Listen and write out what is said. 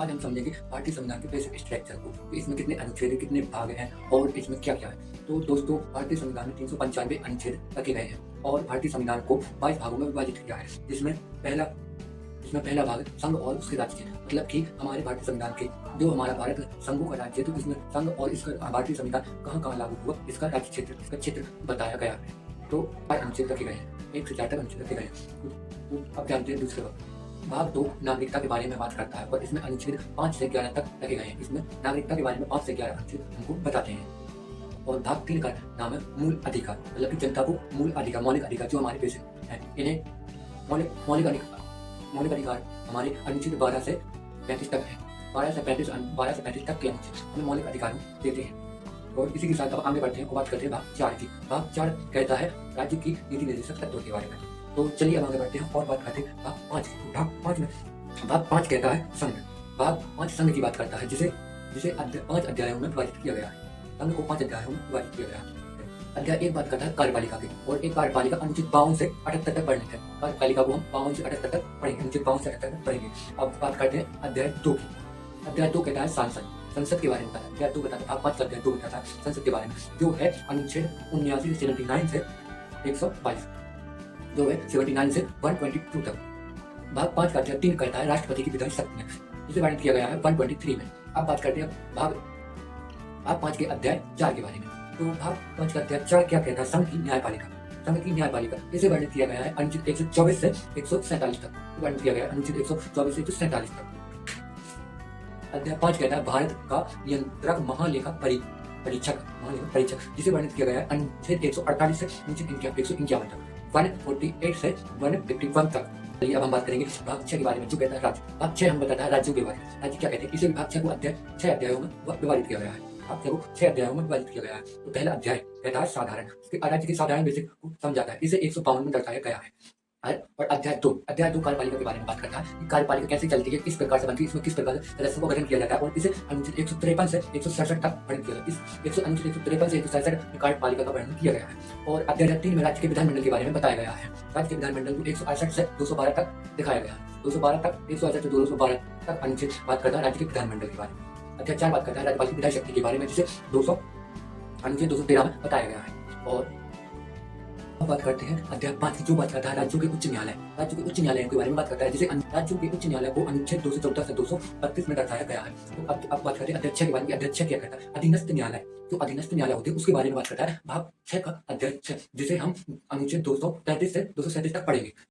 आज हम समझेंगे भारतीय संविधान के बेसिक स्ट्रक्चर को कि इसमें कितने अनुच्छेद हैं, कितने भाग हैं और इसमें क्या-क्या है। तो दोस्तों भारतीय संविधान में 395 अनुच्छेद रखे गए हैं और भारतीय संविधान को 22 भागों में विभाजित किया है। जिसमें पहला भाग संघ और उसके राज्य क्षेत्र, मतलब कि हमारे भारतीय संविधान के जो हमारा भारत संघों का राज्य है, तो इसमें संघ और इसका भारतीय संविधान कहाँ-कहाँ लागू हुआ, इसका राज्य क्षेत्र, इसका क्षेत्र बताया गया है। तो 5 अनुच्छेद रखे गए हैं, 1 से 4 तक अनुच्छेद रखे गए हैं। तो अब जानते हैं दूसरे भाग 2 नागरिकता के बारे में बात करता है और इसमें अनुच्छेद 5 से 11 तक रखे गए हैं। इसमें नागरिकता के बारे में 5 से 11 अनुच्छेद हमको बताते हैं। और भाग 3 का नाम है मूल अधिकार, मतलब कि जनता को मूल अधिकार, मौलिक अधिकार जो हमारे बेसिक है, इन्हें मौलिक अधिकार हमारे अनुच्छेद 12 से 35 तक है। 12 से 35 तक के अनुच्छेद हमें मौलिक अधिकार देते हैं। और इसी के साथ अब आगे बढ़ते हैं और बात करते हैं भाग 4 की। भाग 4 कहता है राज्य की नीति निर्देशक तत्वों के बारे में। तो चलिए अब आगे बढ़ते हैं और बात करते हैं भाग 5 की। भाग 5 कहता है संघ। भाग 5 संघ की बात करता है जिसे 5 अध्यायों में विभाजित किया गया है। संघ को 5 अध्यायों में विभाजित किया गया है। अध्याय 1 बात करता है कार्यपालिका की और एक कार्यपालिका अनुच्छेद 52 से 78 तक पढ़ने थे। कार्यपालिका को हम 52 से 78 तक पढ़ेंगे, अनुच्छेद 52 से 78 तक पढ़ेंगे। अब बात करते हैं अध्याय 2 की। अध्याय 2 कहता है संसद के बारे में बताता है। अध्याय 2 बताता है, भाग 5 का अध्याय 2 बताता है संसद के बारे में, जो है अनुच्छेद 79 से 79 से 122, जो है 79 से 122 तक। भाग 5 का अध्याय 3 कहता है राष्ट्रपति की विधायी शक्तियां, जिसे वर्णित किया गया है 123 में। अब बात करते हैं भाग 5 के अध्याय 4 के बारे में। तो भाग 5 का अध्याय 4 क्या कहता है? संघ की न्यायपालिका, इसे वर्णित किया गया है अनुच्छेद 124 से 147 तक, वर्णित किया गया है अनुच्छेद 124 से 147 तक। अध्याय 5 कहता है भारत का नियंत्रक महालेखा परीक्षक, जिसे वर्णित किया गया है अनुच्छेद 148 से अनुच्छेद 151 तक, 148 से 151 तक। चलिए अब हम बात करेंगे भाग 6 के बारे में, जो कहता है राज्य। भाग 6 हम बताता है राज्यों के बारे में। राज्य क्या कहते हैं? इसे भाग 6 को 6 अध्यायों में विभाजित किया गया है। भाग 6 को 6 अध्यायों में विभाजित किया गया है। तो पहला अध्याय कहता है साधारण, राज्य के साधारण बेसिक को समझाता है। इसे 152 में दर्शाया गया है। और अध्याय 2 कार्यपालिका के बारे में बात करता है कि कार्यपालिका कैसे चलती है, किस प्रकार से बनती है, इसमें किस प्रकार से सदस्यों का गठन किया जाता है। और इसे अनुच्छेद 153 से 167 तक वर्णित किया गया है। इस अनुच्छेद 153 से 167 में कार्यपालिका का वर्णन किया गया है। और अध्याय 3 में राज्य के विधानमंडल के बारे में बताया गया है। राज्य के विधानमंडल को 168 से 212 तक दिखाया गया है। 212 तक 168 से 212 तक अनुच्छेद बात करता है राज्य के विधानमंडल के बारे में। अध्याय 4 बात करता है राज्यपाल की विधायी शक्ति के बारे में, जिसे अनुच्छेद 213 में बताया गया है। और अब बात करते हैं अध्याय 5 की, जो बात करता है राज्यों के उच्च न्यायालय के बारे में बात करता है, जिसे राज्यों के उच्च न्यायालय को अनुच्छेद 214 से 232 में दर्शाया गया है। तो अब बात करते हैं अध्याय 6 के बारे में। अध्याय 6 क्या कहता है? अधीनस्थ न्यायालय, जो अधीनस्थ न्यायालय होते हैं उसके बारे में बात करता है भाग 6 का अध्याय 6, जिसे हम अनुच्छेद 233 से 237 तक पढ़ेंगे।